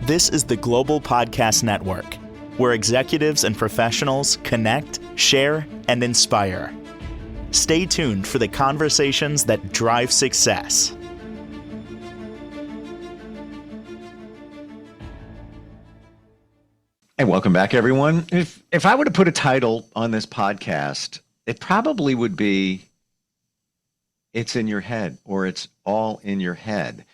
This is the Global Podcast Network, where executives and professionals connect, share, and inspire. Stay tuned for the conversations that drive success. Hey, welcome back, everyone. If I were to put a title on this podcast, it probably would be "It's in Your Head" or "It's All in Your Head."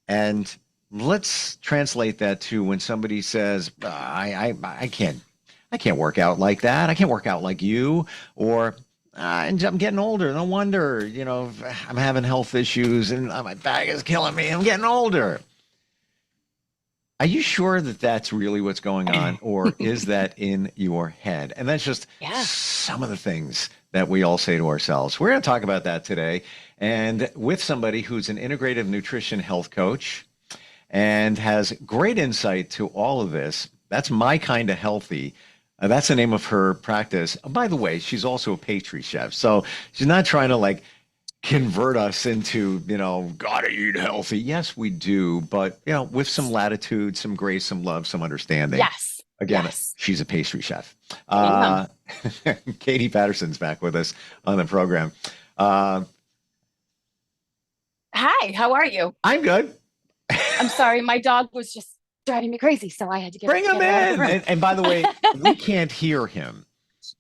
And let's translate that to when somebody says, I can't work out like that. I can't work out like you, or I'm getting older. No wonder, I'm having health issues and my back is killing me. I'm getting older. Are you sure that that's really what's going on, or is that in your head? And that's just some of the things that we all say to ourselves. We're going to talk about that today, and with somebody who's an integrative nutrition health coach and has great insight to all of this. That's My Kind of Healthy. That's the name of her practice. By the way, she's also a pastry chef. So she's not trying to convert us into, gotta eat healthy. Yes, we do. But, with some latitude, some grace, some love, some understanding. Yes. Again, yes. She's a pastry chef. Katie Patterson's back with us on the program. Hi, how are you? I'm good. I'm sorry, my dog was just driving me crazy, so I had to bring him in. And by the way, we can't hear him.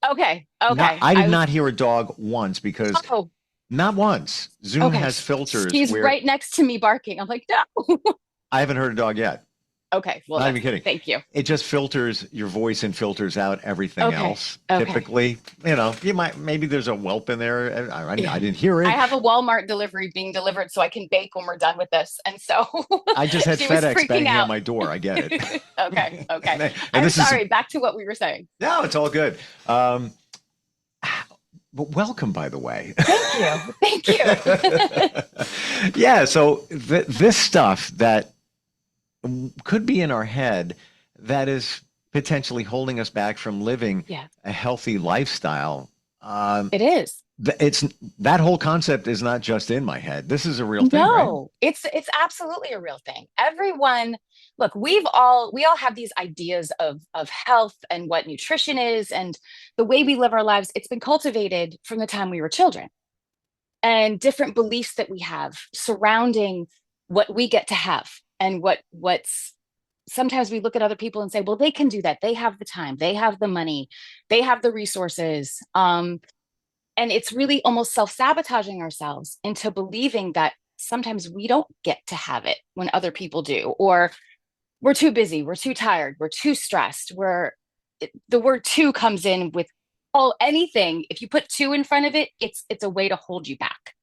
Okay. I did not hear a dog once because not once. Zoom has filters. She's right next to me barking. I'm like, no. I haven't heard a dog yet. Okay. Well, not even kidding. Thank you. It just filters your voice and filters out everything else. Typically, maybe there's a whelp in there. I didn't hear it. I have a Walmart delivery being delivered so I can bake when we're done with this. And so I just had FedEx banging on my door. I get it. Okay. I'm sorry. Back to what we were saying. No, it's all good. But welcome, by the way. Thank you. Yeah. So this stuff that could be in our head that is potentially holding us back from living a healthy lifestyle. It is. It's that whole concept is not just in my head. This is a real thing. No, right? It's absolutely a real thing. Everyone, look, we all have these ideas of health and what nutrition is and the way we live our lives. It's been cultivated from the time we were children, and different beliefs that we have surrounding what we get to have. And what's sometimes we look at other people and say, well, they can do that. They have the time, they have the money, they have the resources. And it's really almost self-sabotaging ourselves into believing that sometimes we don't get to have it when other people do, or we're too busy, we're too tired, we're too stressed. The word "too" comes in with anything. If you put "too" in front of it, it's a way to hold you back.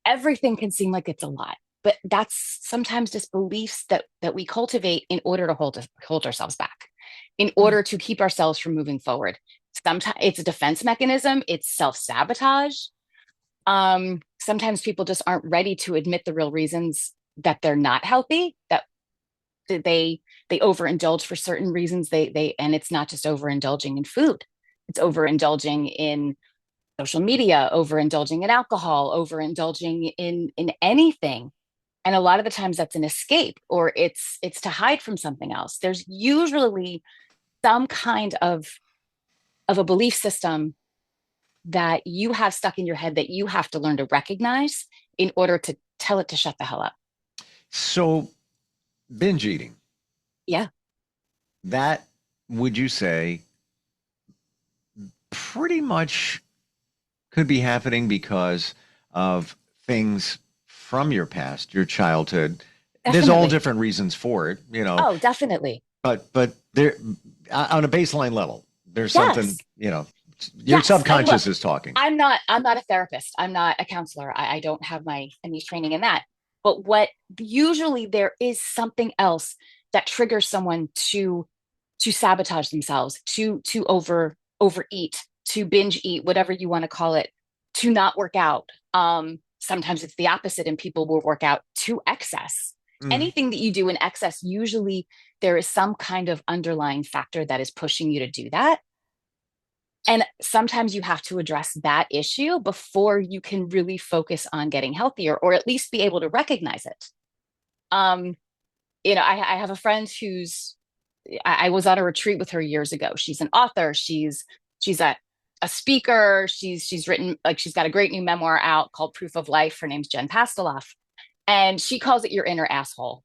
Everything can seem like it's a lot. But that's sometimes just beliefs that we cultivate in order to hold ourselves back, in order to keep ourselves from moving forward. Sometimes it's a defense mechanism. It's self-sabotage. Sometimes people just aren't ready to admit the real reasons that they're not healthy, that they overindulge for certain reasons. And it's not just overindulging in food. It's overindulging in social media, overindulging in alcohol, overindulging in anything. And a lot of the times that's an escape, or it's to hide from something else. There's usually some kind of a belief system that you have stuck in your head that you have to learn to recognize in order to tell it to shut the hell up. So binge eating. Yeah. That, would you say, pretty much could be happening because of things from your past, your childhood? Definitely. There's all different reasons for it, Oh, definitely. But there, on a baseline level, there's something, your subconscious is talking. I'm not a therapist. I'm not a counselor. I don't have any training in that. But usually there is something else that triggers someone to sabotage themselves, to overeat, to binge eat, whatever you want to call it, to not work out. Sometimes it's the opposite, and people will work out to excess. Anything that you do in excess, usually there is some kind of underlying factor that is pushing you to do that. And sometimes you have to address that issue before you can really focus on getting healthier, or at least be able to recognize it. I have a friend who's, I was on a retreat with her years ago. She's an author. She's a speaker. She's written, like, she's got a great new memoir out called Proof of Life. Her name's Jen Pasteloff. And she calls it your inner asshole.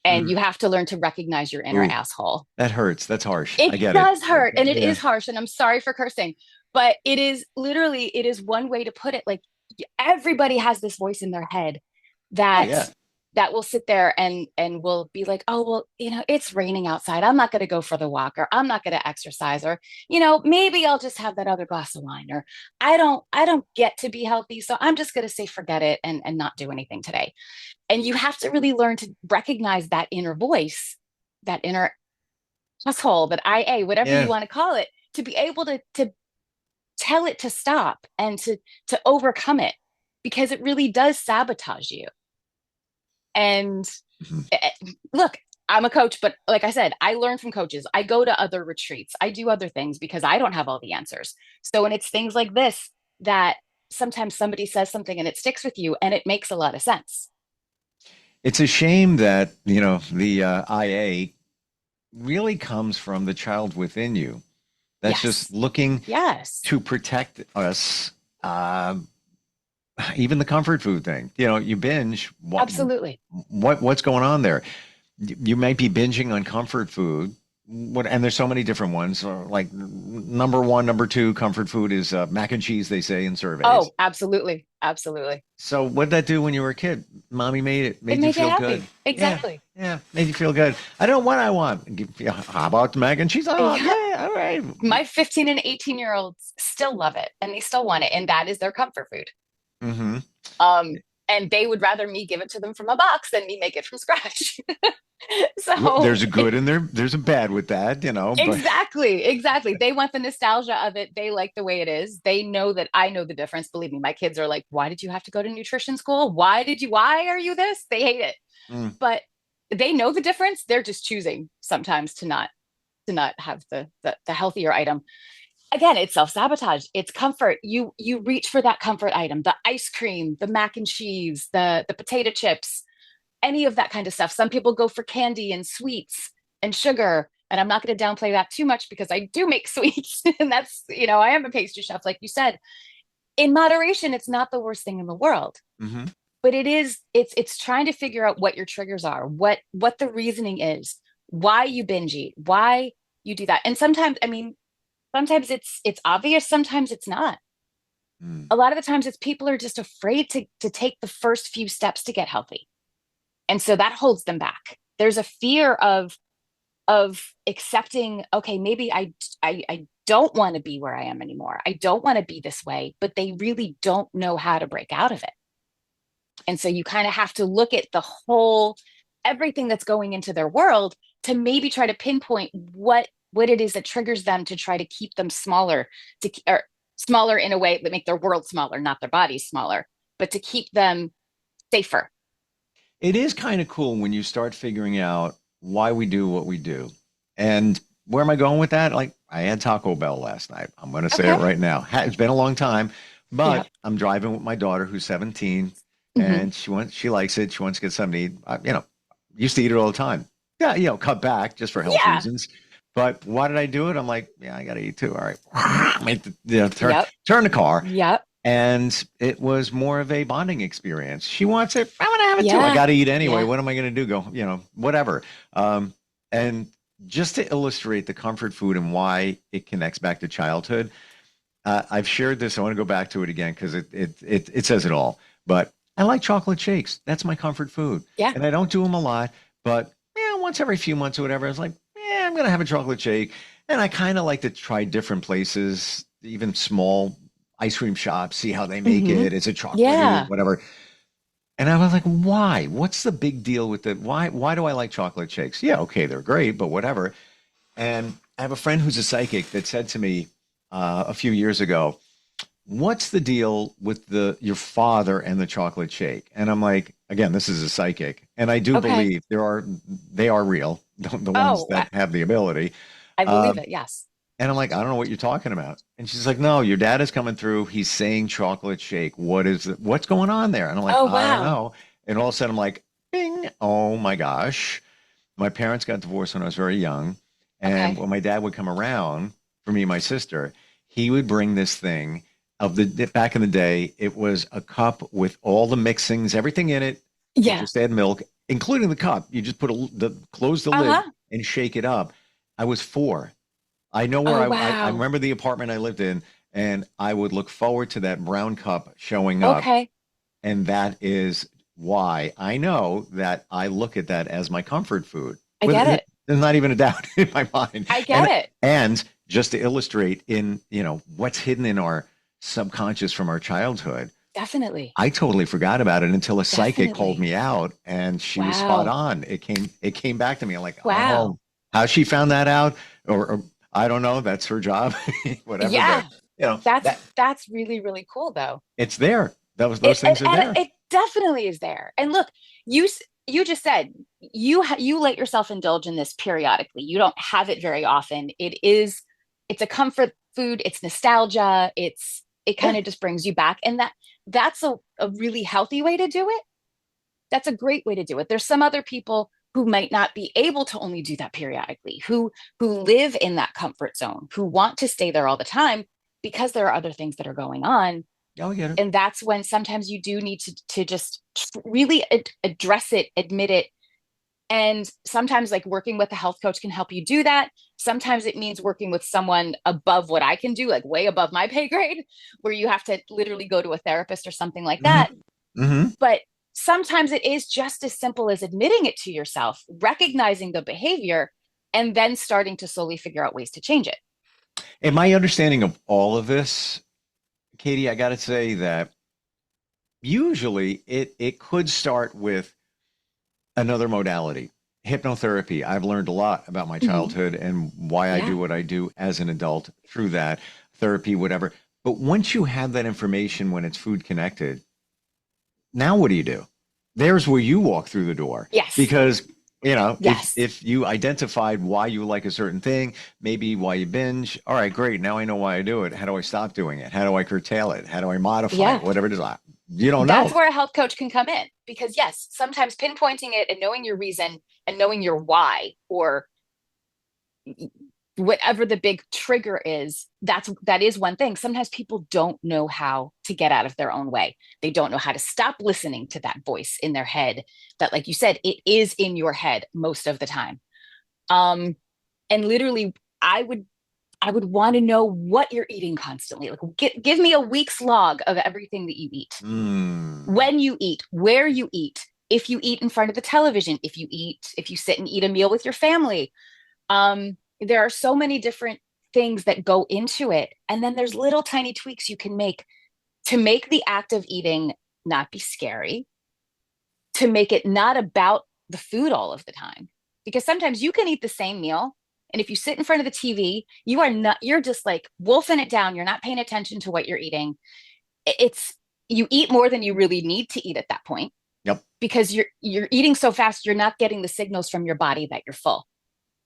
And Mm. you have to learn to recognize your inner Ooh, asshole. that hurts. That's harsh. I It get it. does hurt, and it Yeah. is harsh, and I'm sorry for cursing, but it is literally, it is one way to put it. Like, everybody has this voice in their head Oh that yeah. that will sit there and will be like, oh, well, it's raining outside. I'm not going to go for the walk, or I'm not going to exercise, or maybe I'll just have that other glass of wine, or I don't get to be healthy, so I'm just going to say forget it and not do anything today. And you have to really learn to recognize that inner voice, that inner asshole, that IA, whatever you Yeah. want to call it, to be able to tell it to stop and to overcome it, because it really does sabotage you. And Mhm. look, I'm a coach, but like I said, I learn from coaches. I go to other retreats. I do other things because I don't have all the answers. So when it's things like this, that sometimes somebody says something and it sticks with you and it makes a lot of sense. It's a shame that, the IA really comes from the child within you that's just Yes. looking Yes. to protect us. Even the comfort food thing, you binge. Absolutely. What's going on there? You might be binging on comfort food. And there's so many different ones. Like number one, number two comfort food is mac and cheese, they say in surveys. Oh, absolutely. Absolutely. So what'd that do when you were a kid? Mommy made it, It made you made you feel good. happy. Yeah, Exactly. yeah, made you feel good. I don't know what I want. How about the mac and cheese? Oh, Yeah. yeah, all right. My 15 and 18-year-olds still love it and they still want it. And that is their comfort food. Hmm. Um, and they would rather me give it to them from a box than me make it from scratch. So There's a good in there. There's a bad with that. But exactly, exactly. They want the nostalgia of it. They like the way it is. They know that I know the difference. Believe me, my kids are like, why did you have to go to nutrition school? Why are you this? They hate it. mm, But they know the difference. They're just choosing sometimes to not have the healthier item. Again, it's self-sabotage. It's comfort. You reach for that comfort item, the ice cream, the mac and cheese, the potato chips, any of that kind of stuff. Some people go for candy and sweets and sugar. And I'm not going to downplay that too much because I do make sweets. And that's, I am a pastry chef, like you said. In moderation, it's not the worst thing in the world. hmm. But it's trying to figure out what your triggers are, what the reasoning is, why you binge eat, why you do that. And sometimes, I mean, sometimes it's obvious, sometimes it's not. Mm. A lot of the times it's people are just afraid to take the first few steps to get healthy. And so that holds them back. There's a fear of accepting, okay, maybe I don't want to be where I am anymore. I don't want to be this way, but they really don't know how to break out of it. And so you kind of have to look at the whole, everything that's going into their world to maybe try to pinpoint what it is that triggers them to try to keep them smaller, or smaller in a way that make their world smaller, not their bodies smaller, but to keep them safer. It is kind of cool when you start figuring out why we do what we do. And where am I going with that? Like, I had Taco Bell last night. I'm going to say it Okay. right now. It's been a long time, Yeah. but I'm driving with my daughter who's 17 Hmm. and she likes it. She wants to get something to eat. Used to eat it all the time. Yeah, cut back just for health Yeah. reasons. But why did I do it? I'm like, yeah, I got to eat too. All right. Yep. Turn the car. Yep. And it was more of a bonding experience. She wants it. I want to have it too. I Yeah. got to eat anyway. Yeah. What am I going to do? Go, whatever. And just to illustrate the comfort food and why it connects back to childhood, I've shared this. I want to go back to it again because it says it all. But I like chocolate shakes. That's my comfort food. Yeah. And I don't do them a lot, but once every few months or whatever, I was like, I'm going to have a chocolate shake. And I kind of like to try different places, even small ice cream shops, see how they make Hmm. it. Is it chocolatey, Yeah. whatever? And I was like, why? What's the big deal with it? Why do I like chocolate shakes? Yeah, okay, they're great, but whatever. And I have a friend who's a psychic that said to me a few years ago, what's the deal with your father and the chocolate shake? And I'm like, again, this is a psychic, and I do Okay. believe they are real, the ones Oh, that have the ability. I believe Um, it. Yes. and I'm like, I don't know what you're talking about. And she's like, no, your dad is coming through. He's saying chocolate shake. What is it? What's going on there? And I'm like, Oh, I don't wow. know. And all of a sudden, I'm like, Bing. Oh my gosh. My parents got divorced when I was very young. And Okay. when my dad would come around for me and my sister, he would bring this thing of back in the day, it was a cup with all the mixings, everything in it. You Yeah. just add milk, including the cup. You just close the lid Uh-huh. and shake it up. I was 4. I know where Oh, I wow. remember the apartment I lived in, and I would look forward to that brown cup showing up. Okay. And that is why I know that I look at that as my comfort food. I get it. There's not even a doubt in my mind. I get And it. and just to illustrate in, what's hidden in our subconscious from our childhood, Definitely. I totally forgot about it until a psychic called Definitely. me out and she was spot Wow. on. It came back to me. I'm like, oh, Wow. how she found that out, or I don't know, that's her job, whatever, but Yeah. that That's really, really cool though. it's there. Those It things are and there. it definitely is there. And look, you just said you let yourself indulge in this periodically. You don't have it very often. It's a comfort food, it's nostalgia, it kind Yeah. of just brings you back. And that's a really healthy way to do it. That's a great way to do it. There's some other people who might not be able to only do that periodically, who live in that comfort zone, who want to stay there all the time because there are other things that are going on. Oh, I get it. And that's when sometimes you do need to just really address it, admit it. And sometimes like working with a health coach can help you do that. Sometimes it means working with someone above what I can do, like way above my pay grade, where you have to literally go to a therapist or something like that. Hmm. Hmm. But sometimes it is just as simple as admitting it to yourself, recognizing the behavior, and then starting to slowly figure out ways to change it. And my understanding of all of this, Katie, I got to say that usually it could start with another modality. Hypnotherapy. I've learned a lot about my Mhm. childhood and why I Yeah. do what I do as an adult through that therapy, whatever. But once you have that information when it's food connected, now what do you do? There's where you walk through the door Yes. because if Yes. if you identified why you like a certain thing, maybe why you binge, all right, great. Now I know why I do it. How do I stop doing it? How do I curtail it? How do I modify it? Yeah. Whatever it is, you don't That's know. where a health coach can come in because, yes, sometimes pinpointing it and knowing your reason and knowing your why or whatever the big trigger is, that is one thing. Sometimes people don't know how to get out of their own way. They don't know how to stop listening to that voice in their head that, like you said, it is in your head most of the time. Um, and literally, I would I would want to know what you're eating constantly. Like, give me a week's log of everything that you eat, Hmm. when you eat, where you eat, if you eat in front of the television, if you sit and eat a meal with your family. There are so many different things that go into it. And then there's little tiny tweaks you can make to make the act of eating not be scary, to make it not about the food all of the time. Because sometimes you can eat the same meal. And if you sit in front of the TV, you're just like wolfing it down. You're not paying attention to what you're eating. It's, you eat more than you really need to eat at that point Yep. because you're eating so fast, you're not getting the signals from your body that you're full.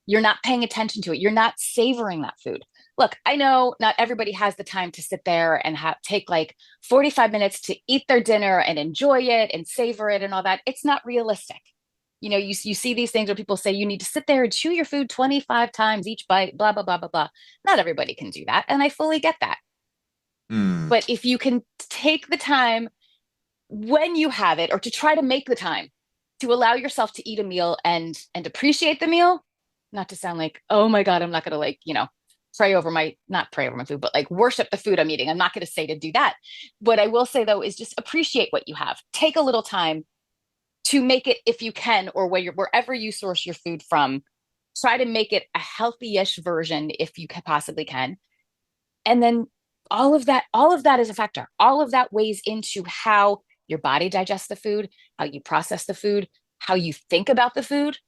You're not paying attention to it. You're not savoring that food. Look, I know not everybody has the time to sit there and take like 45 minutes to eat their dinner and enjoy it and savor it and all that. It's not realistic. You see these things where people say you need to sit there and chew your food 25 times each bite, blah, blah, blah, blah, blah. Not everybody can do that. And I fully get that. Hmm. But if you can take the time when you have it or to try to make the time to allow yourself to eat a meal and appreciate the meal, not to sound like, oh my God, I'm not going to not pray over my food, but like worship the food I'm eating. I'm not going to say to do that. What I will say though is just appreciate what you have. Take a little time to make it, if you can, or wherever you source your food from, try to make it a healthy-ish version if you possibly can. And then all of that is a factor. All of that weighs into how your body digests the food, how you process the food, how you think about the food.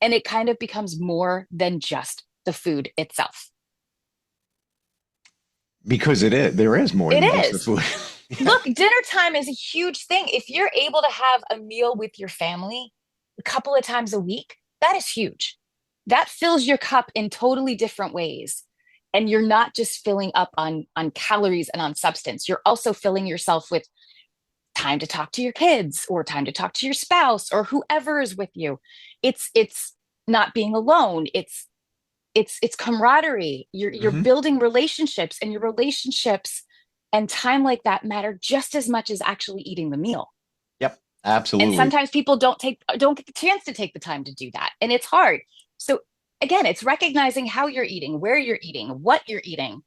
And it kind of becomes more than just the food itself. Because there is more It than just the is. food. Yeah. Look, dinner time is a huge thing. If you're able to have a meal with your family a couple of times a week, that is huge. That fills your cup in totally different ways. And you're not just filling up on calories and on substance. You're also filling yourself with time to talk to your kids or time to talk to your spouse or whoever is with you. It's not being alone. It's camaraderie. You're Hmm. building relationships, and your relationships and time like that matter just as much as actually eating the meal. Yep, And absolutely. sometimes people don't get the chance to take the time to do that, and it's hard. So again, it's recognizing how you're eating, where you're eating, what you're eating,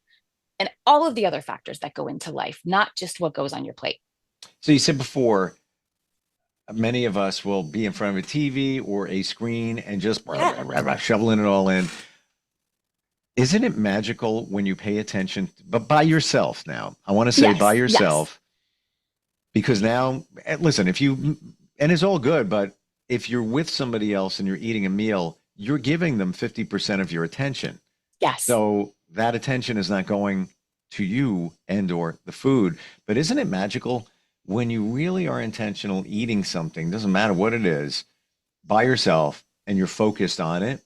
and all of the other factors that go into life, not just what goes on your plate. So you said before, many of us will be in front of a TV or a screen and just Yeah. shoveling it all in. Isn't it magical when you pay attention, but by yourself now? I want to say by Yes. Yes. yourself, because now, listen, and it's all good, but if you're with somebody else and you're eating a meal, you're giving them 50% of your attention. Yes. So that attention is not going to you and or the food. But isn't it magical when you really are intentional eating something, doesn't matter what it is, by yourself and you're focused on it,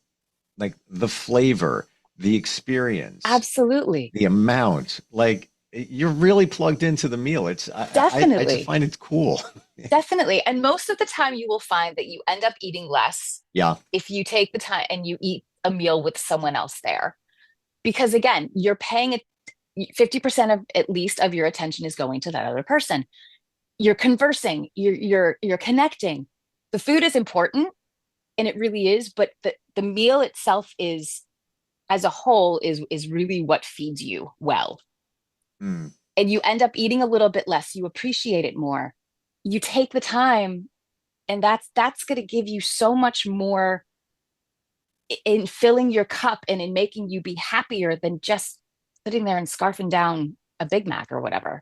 like the flavor, the experience, Absolutely. the amount, like you're really plugged into the meal. I just Definitely. find it cool. Definitely. And most of the time, you will find that you end up eating less Yeah. if you take the time and you eat a meal with someone else there. Because again, you're paying it 50% of at least of your attention is going to that other person. You're conversing, you're connecting. The food is important, and it really is, but the meal itself is as a whole is really what feeds you well. Mm. And you end up eating a little bit less, you appreciate it more. You take the time, and that's going to give you so much more in filling your cup and in making you be happier than just sitting there and scarfing down a Big Mac or whatever.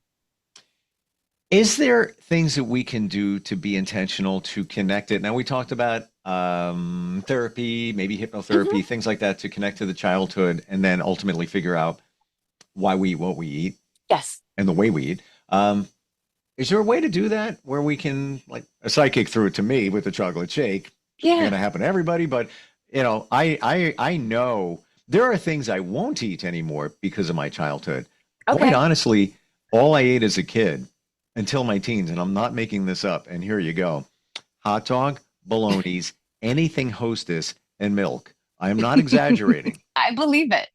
Is there things that we can do to be intentional to connect it? Now, we talked about therapy, maybe Mhm. hypnotherapy, things like that to connect to the childhood and then ultimately figure out why we eat what we eat Yes. and the way we eat. Is there a way to do that where we can, like a psychic threw it to me with the chocolate shake? It's going Yeah. to happen to everybody, but I know there are things I won't eat anymore because of my childhood. Quite Okay. honestly, all I ate as a kid until my teens, and I'm not making this up, and here you go. Hot dog, bologna's, anything Hostess, and milk. I am not exaggerating. I believe it.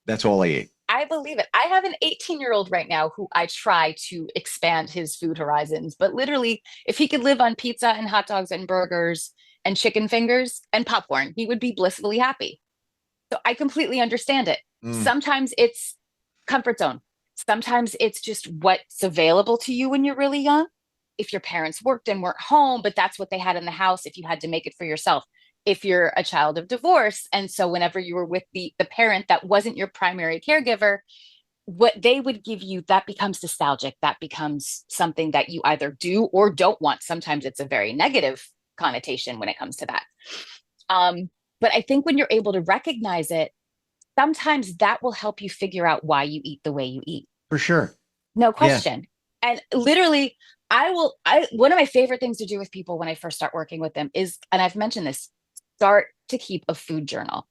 That's all I ate. I believe it. I have an 18-year-old right now who I try to expand his food horizons, but literally, if he could live on pizza and hot dogs and burgers and chicken fingers and popcorn, he would be blissfully happy. So I completely understand it. Mm, Sometimes it's comfort zone. Sometimes it's just what's available to you when you're really young. If your parents worked and weren't home, but that's what they had in the house, if you had to make it for yourself. If you're a child of divorce, and so whenever you were with the parent that wasn't your primary caregiver, what they would give you, that becomes nostalgic. That becomes something that you either do or don't want. Sometimes it's a very negative connotation when it comes to that. But I think when you're able to recognize it, sometimes that will help you figure out why you eat the way you eat. for sure. No Yeah. question. And literally, one of my favorite things to do with people when I first start working with them is, and I've mentioned this, start to keep a food journal,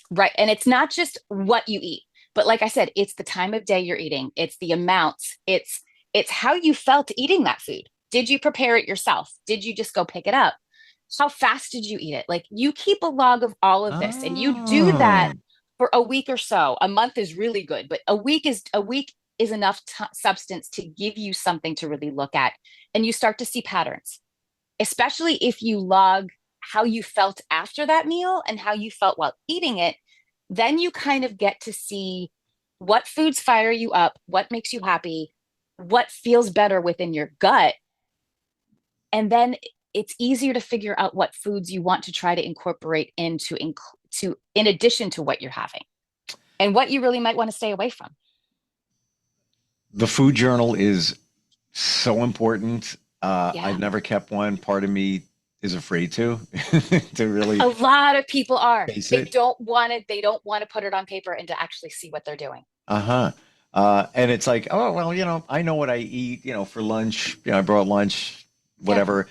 right? And it's not just what you eat, but like I said, it's the time of day you're eating, it's the amounts, it's how you felt eating that food. Did you prepare it yourself? Did you just go pick it up? How fast did you eat it? Like, you keep a log of all of this, and you do that Oh. for a week or so. A month is really good, but a week is enough substance to give you something to really look at, and you start to see patterns, especially if you log how you felt after that meal and how you felt while eating it. Then you kind of get to see what foods fire you up, what makes you happy, what feels better within your gut. And then it's easier to figure out what foods you want to try to incorporate to in addition to what you're having, and what you really might want to stay away from. The food journal is so important. Yeah. I've never kept one. Part of me is afraid to to A really lot of people are. face They it. don't want it. They don't want to put it on paper and to actually see what they're doing. Uh-huh. And it's like, oh, well, I know what I eat, for lunch. I brought lunch, Yeah. whatever.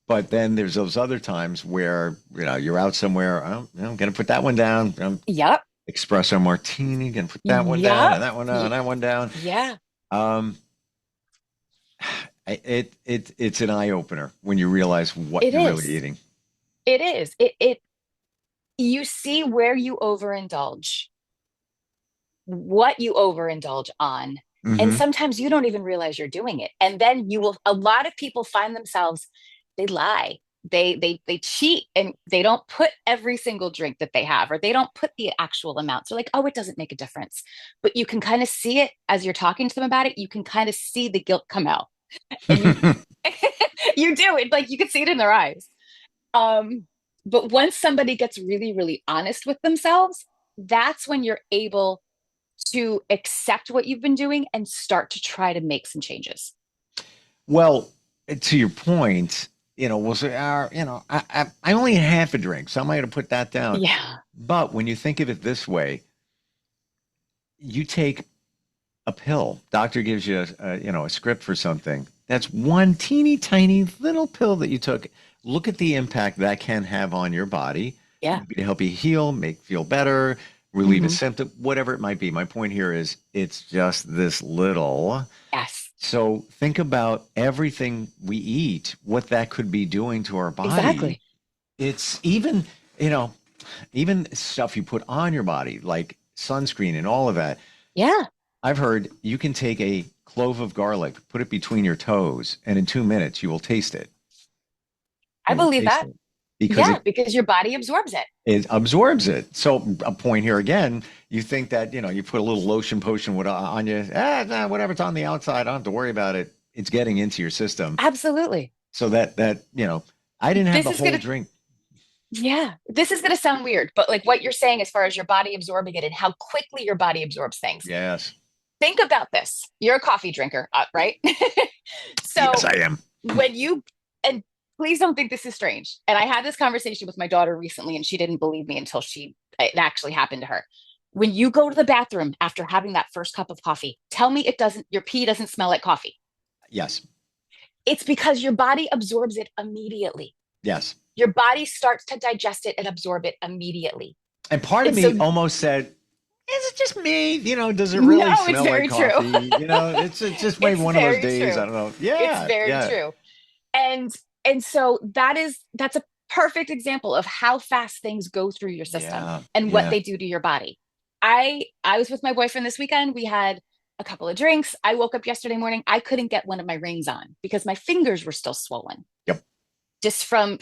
But then there's those other times where, you're out somewhere. I'm gonna put that one down. Yep. Espresso martini, gonna put that one down Yep. and that one down and that one down. Yeah. Um, It's an eye opener when you realize what It you're really is. eating. It is. You see where you overindulge, what you overindulge on. And Hmm. sometimes you don't even realize you're doing it. And then a lot of people find themselves, they lie. They cheat and they don't put every single drink that they have, or they don't put the actual amounts. They're like, oh, it doesn't make a difference. But you can kind of see it as you're talking to them about it. You can kind of see the guilt come out. And you you do it, like you can see it in their eyes. Um, but once somebody gets really, really honest with themselves, that's when you're able to accept what you've been doing and start to try to make some changes. Well, to your point, we'll say, I only had half a drink, so I'm not going to put that down. Yeah. But when you think of it this way, you take a pill. Doctor gives you a script for something. That's one teeny tiny little pill that you took. Look at the impact that can have on your body, Yeah. maybe to help you heal, make feel better, relieve a Hmm. symptom, whatever it might be. My point here is it's just this little. Yes. So think about everything we eat, what that could be doing to our body. Exactly. It's even stuff you put on your body, like sunscreen and all of that. Yeah. I've heard you can take a clove of garlic, put it between your toes, and in 2 minutes you will taste it. I You will believe taste that. it because Yeah, because your body absorbs it. it absorbs it. So a point here again, you think that, you put a little lotion potion on you, nah, whatever's on the outside, I don't have to worry about it. It's getting into your system. Absolutely. So I didn't have This the is whole gonna drink. Yeah, this is gonna sound weird, but like what you're saying as far as your body absorbing it and how quickly your body absorbs things. Yes. Think about this. You're a coffee drinker, right? Yes, So I am. when you and please don't think this is strange. And I had this conversation with my daughter recently, and she didn't believe me until it actually happened to her. When you go to the bathroom after having that first cup of coffee, tell me your pee doesn't smell like coffee. Yes. It's because your body absorbs it immediately. Yes. Your body starts to digest it and absorb it immediately. And part of And me so, almost said, is it just me? Does it really no, it's smell like very true. coffee? It's just maybe It's one of those very days. true. I don't know. It's Yeah. very Yeah. true. And so that's a perfect example of how fast things go through your system Yeah. and what Yeah. they do to your body. I was with my boyfriend this weekend. We had a couple of drinks. I woke up yesterday morning. I couldn't get one of my rings on because my fingers were still swollen. Yep. Just from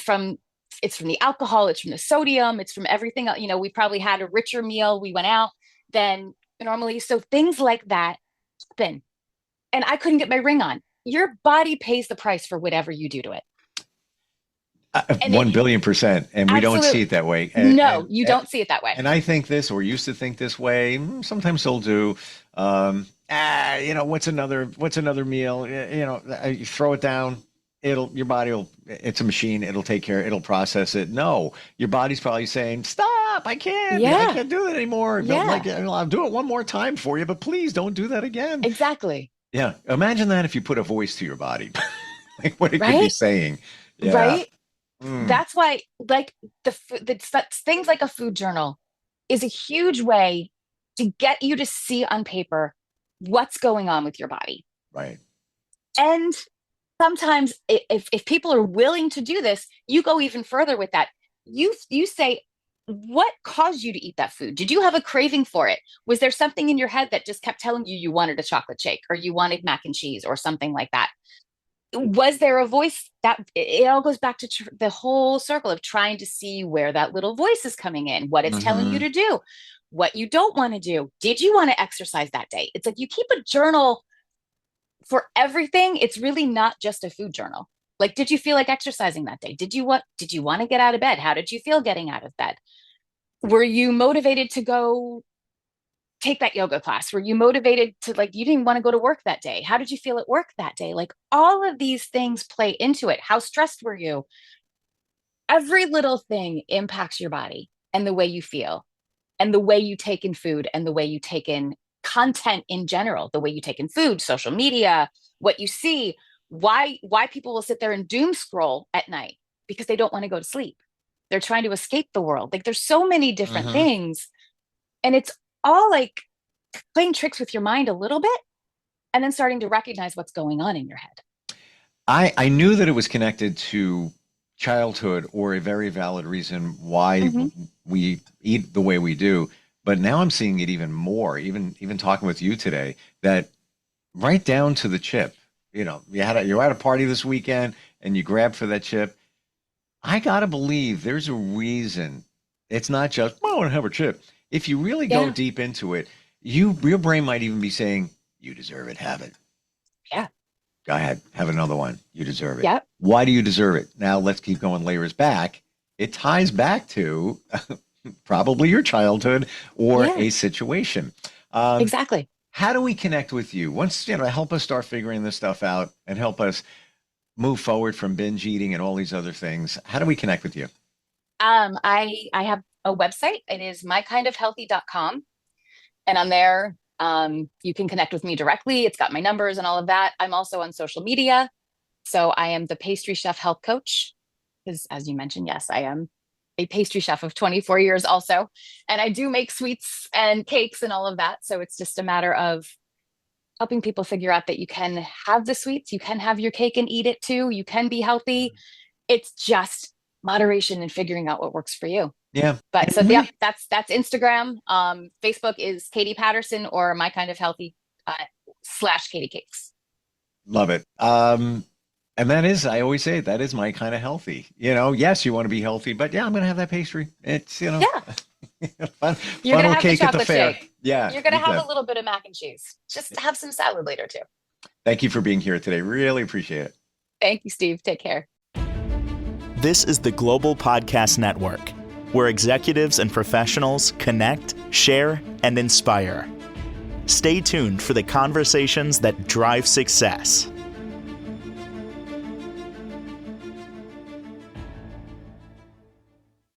it's from the alcohol, it's from the sodium, it's from everything. We probably had a richer meal. We went out than normally. So things like that happen. And I couldn't get my ring on. Your body pays the price for whatever you do to it. And it 1 billion%. And we don't see absolutely, it that way. no, you don't see it that way. And I think this, or used to think this way. Sometimes still do. What's another meal? You throw it down. Your body will, it's a machine. It'll take care. It'll process it. No, your body's probably saying, stop. I Yeah, can't do it anymore. Don't like yeah, it. I'll do it one more time for you, but please don't do that again. exactly. Yeah. Imagine that if you put a voice to your body, like what it could be Right, saying. Yeah. right. Mm. That's why, like things like a food journal is a huge way to get you to see on paper what's going on with your body. Right. And sometimes if people are willing to do this, you go even further with that. You say, what caused you to eat that food? Did you have a craving for it? Was there something in your head that just kept telling you wanted a chocolate shake or you wanted mac and cheese or something like that? Was there a voice that it all goes back to the whole circle of trying to see where that little voice is coming in, what it's telling you Hmm. to do, what you don't want to do? Did you want to exercise that day? It's like you keep a journal for everything. It's really not just a food journal. Like, did you feel like exercising that day? Did you want to get out of bed? How did you feel getting out of bed? Were you motivated to go take that yoga class? Were you motivated to, like, you didn't want to go to work that day? How did you feel at work that day? Like, all of these things play into it. How stressed were you? Every little thing impacts your body and the way you feel and the way you take in food and the way you take in content in general, the way you take in food, social media, what you see, why people will sit there and doom scroll at night because they don't want to go to sleep. They're trying to escape the world. Like, there's so many different Hmm. things, and it's all like playing tricks with your mind a little bit and then starting to recognize what's going on in your head. I knew that it was connected to childhood or a very valid reason why Mhm. we eat the way we do. But now I'm seeing it even more, even talking with you today, that right down to the chip. You're at a party this weekend and you grab for that chip. I gotta believe there's a reason. It's not just, well, I want to have a chip. If you really go Yeah. deep into it, your brain might even be saying, you deserve it, have it. Yeah. Go ahead, have another one. You deserve it. Yep. Why do you deserve it? Now let's keep going layers back. It ties back to probably your childhood or Yeah. a situation. Um, Exactly. how do we connect with you? Once, help us start figuring this stuff out and help us move forward from binge eating and all these other things. How do we connect with you? I have a website. It is mykindofhealthy.com. And on there, you can connect with me directly. It's got my numbers and all of that. I'm also on social media. So I am the pastry chef health coach. Because as you mentioned, yes, I am a pastry chef of 24 years also. And I do make sweets and cakes and all of that. So it's just a matter of helping people figure out that you can have the sweets, you can have your cake and eat it too. You can be healthy. It's just moderation and figuring out what works for you. Yeah. But so And yeah, that's Instagram. Facebook is Katie Patterson or My Kind of Healthy uh, / Katie Cakes. love it. And that is, I always say, that is my kind of healthy. Yes, you want to be healthy, but yeah, I'm going to have that pastry. It's, Yeah, fun you're gonna little have the cake at the chocolate fair. shake. Yeah, You're gonna you have bet. a little bit of mac and cheese. Just have some salad later too. Thank you for being here today. Really appreciate it. Thank you, Steve. Take care. This is the Global Podcast Network, where executives and professionals connect, share, and inspire. Stay tuned for the conversations that drive success.